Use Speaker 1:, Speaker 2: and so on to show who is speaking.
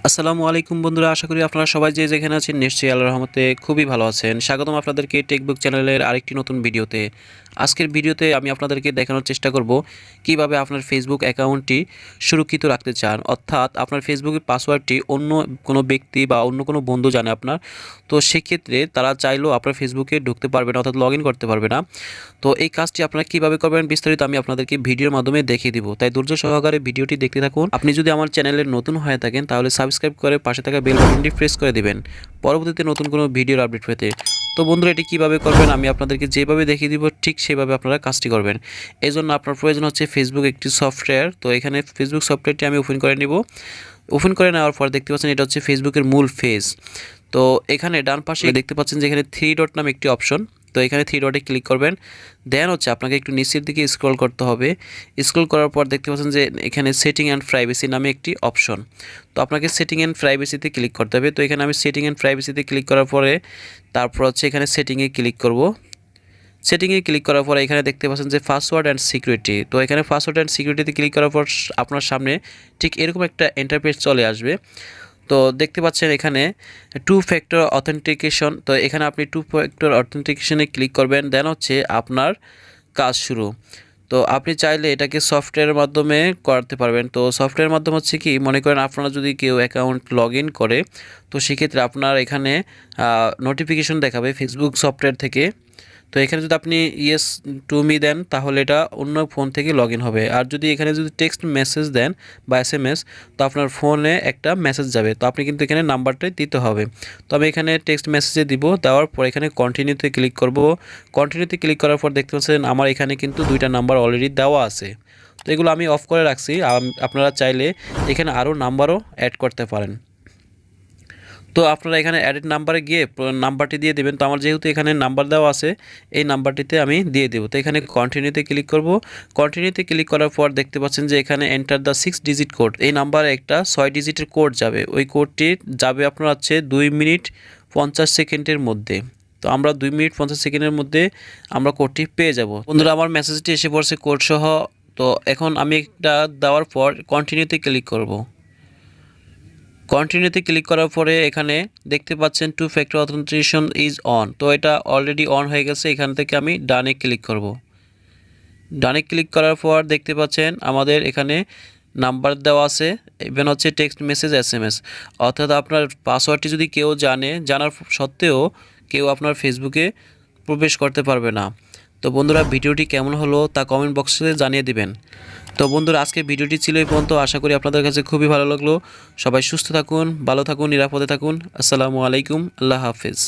Speaker 1: আসসালামু আলাইকুম বন্ধুরা, আশা করি আপনারা সবাই যে যেখানে আছেন নিশ্চয়ই আল্লাহর রহমতে খুবই ভালো আছেন। স্বাগতম আপনাদেরকে টেকবুক চ্যানেলের আরেকটি নতুন ভিডিওতে। আজকের ভিডিওতে আমি আপনাদেরকে দেখানোর চেষ্টা করব কিভাবে আপনার ফেসবুক অ্যাকাউন্টটি সুরক্ষিত রাখতে চান, অর্থাৎ আপনার ফেসবুকের পাসওয়ার্ডটি অন্য কোনো ব্যক্তি বা অন্য কোনো বন্ধু জানে আপনার, তো সেক্ষেত্রে তারা চাইলেও আপনার ফেসবুকে ঢুকতে পারবে না, অর্থাৎ লগ ইন করতে পারবে না। তো এই কাজটি আপনারা কিভাবে করবেন বিস্তারিত আমি আপনাদেরকে ভিডিওর মাধ্যমে দেখিয়ে দিব, তাই ধৈর্য সহকারে ভিডিওটি দেখতে থাকুন। আপনি যদি আমার চ্যানেলের নতুন হয়ে থাকেন তাহলে সাবস্ক্রাইব করে পাশে থাকা বেল বাটনটি প্রেস করে দিবেন পরবর্তীতে নতুন কোনো ভিডিওর আপডেট পেতে। তো বন্ধুরা, এটি কীভাবে করবেন আমি আপনাদেরকে যেভাবে দেখিয়ে দিব ঠিক সেভাবে আপনারা কাজটি করবেন। এই জন্য আপনার প্রয়োজন হচ্ছে ফেসবুক একটি সফটওয়্যার। তো এখানে ফেসবুক সফটওয়্যারটি আমি ওপেন করে নিব। ওপেন করে নেওয়ার পর দেখতে পাচ্ছেন এটা হচ্ছে ফেসবুকের মূল পেজ। তো এখানে ডান পাশে দেখতে পাচ্ছেন যে এখানে থ্রি ডট নামে একটি অপশন, তো এখানে থ্রি ডটে ক্লিক করবেন। দেন হচ্ছে আপনাকে একটু নিচের দিকে স্ক্রল করতে হবে। স্ক্রল করার পর দেখতে পাচ্ছেন যে এখানে সেটিং অ্যান্ড প্রাইভেসি নামে একটি অপশন, তো আপনাকে সেটিং অ্যান্ড প্রাইভেসিতে ক্লিক করতে হবে। তো এখানে আমি সেটিং অ্যান্ড প্রাইভেসিতে ক্লিক করার পরে তারপর হচ্ছে এখানে সেটিংয়ে ক্লিক করব। সেটিংয়ে ক্লিক করার পর এখানে দেখতে পাচ্ছেন যে পাসওয়ার্ড অ্যান্ড সিকিউরিটি, তো এখানে পাসওয়ার্ড অ্যান্ড সিকিউরিটিতে ক্লিক করার পর আপনার সামনে ঠিক এরকম একটা ইন্টারফেস চলে আসবে। তো দেখতে পাচ্ছেন এখানে টু ফ্যাক্টর অথেন্টিকেশন, তো এখানে আপনি টু ফ্যাক্টর অথেন্টিকেশনে ক্লিক করবেন। দেন হচ্ছে আপনার কাজ শুরু। তো আপনি চাইলে এটাকে সফটওয়্যারের মাধ্যমে করতে পারবেন। তো সফটওয়্যারের মাধ্যমে হচ্ছে কি, মনে করেন আপনারা যদি কেউ অ্যাকাউন্ট লগ ইন করে, তো সেক্ষেত্রে আপনার এখানে নোটিফিকেশন দেখাবে ফেসবুক সফটওয়্যার থেকে। তো এখানে যদি আপনি ইয়েস টু মি দেন তাহলে এটা অন্য ফোন থেকে লগ ইন হবে। আর যদি এখানে যদি টেক্সট মেসেজ দেন বা এসএমএস, তো আপনার ফোনে একটা মেসেজ যাবে, তো আপনি কিন্তু এখানে নাম্বারটাই দিতে হবে। তো আমি এখানে টেক্সট মেসেজে দিব, দেওয়ার পর এখানে কন্টিনিউতে ক্লিক করব। কন্টিনিউতে ক্লিক করার পর দেখতে পাচ্ছেন আমার এখানে কিন্তু দুইটা নাম্বার অলরেডি দেওয়া আছে। তো এগুলো আমি অফ করে রাখছি, আপনারা চাইলে এখানে আরও নাম্বারও অ্যাড করতে পারেন। তো আপনারা এখানে অ্যাডেড নাম্বারে গিয়ে নাম্বারটি দিয়ে দেবেন। তো আমার যেহেতু এখানে নাম্বার দেওয়া আছে, এই নাম্বারটিতে আমি দিয়ে দেবো। তো এখানে কন্টিনিউতে ক্লিক করব। কন্টিনিউতে ক্লিক করার পর দেখতে পাচ্ছেন যে এখানে এন্টার দ্য 6 ডিজিট কোড, এই নাম্বারে একটা 6 ডিজিটের কোড যাবে। ওই কোডটি যাবে আপনার হচ্ছে 2 মিনিট 50 সেকেন্ডের মধ্যে। তো আমরা 2 মিনিট 50 সেকেন্ডের মধ্যে আমরা কোডটি পেয়ে যাব। বন্ধুরা, আমার মেসেজটি এসে পড়ছে কোড সহ। তো এখন আমি একটা দেওয়ার পর কন্টিনিউতে ক্লিক করব। কন্টিনিউতে ক্লিক করার পরে এখানে দেখতে পাচ্ছেন two factor authentication is on, তো এটা অলরেডি অন হয়ে গেছে। এখান থেকে আমি ডানে ক্লিক করব। ডানে ক্লিক করার পর দেখতে পাচ্ছেন আমাদের এখানে নাম্বার দেওয়া আছে, ইভেন হচ্ছে টেক্সট মেসেজ এসএমএস, অর্থাৎ আপনার পাসওয়ার্ডটি যদি কেউ জানার সত্ত্বেও কেউ আপনার ফেসবুকে প্রবেশ করতে পারবে না। তো বন্ধুরা, ভিডিওটি কেমন হলো তা কমেন্ট বক্সে জানিয়ে দিবেন। তো বন্ধুরা, আজকে ভিডিওটি ছিল এই পর্যন্ত। আশা করি আপনাদের কাছে খুবই ভালো লাগলো। সবাই সুস্থ থাকুন, ভালো থাকুন, নিরাপদে থাকুন। আসসালামু আলাইকুম, আল্লাহ হাফেজ।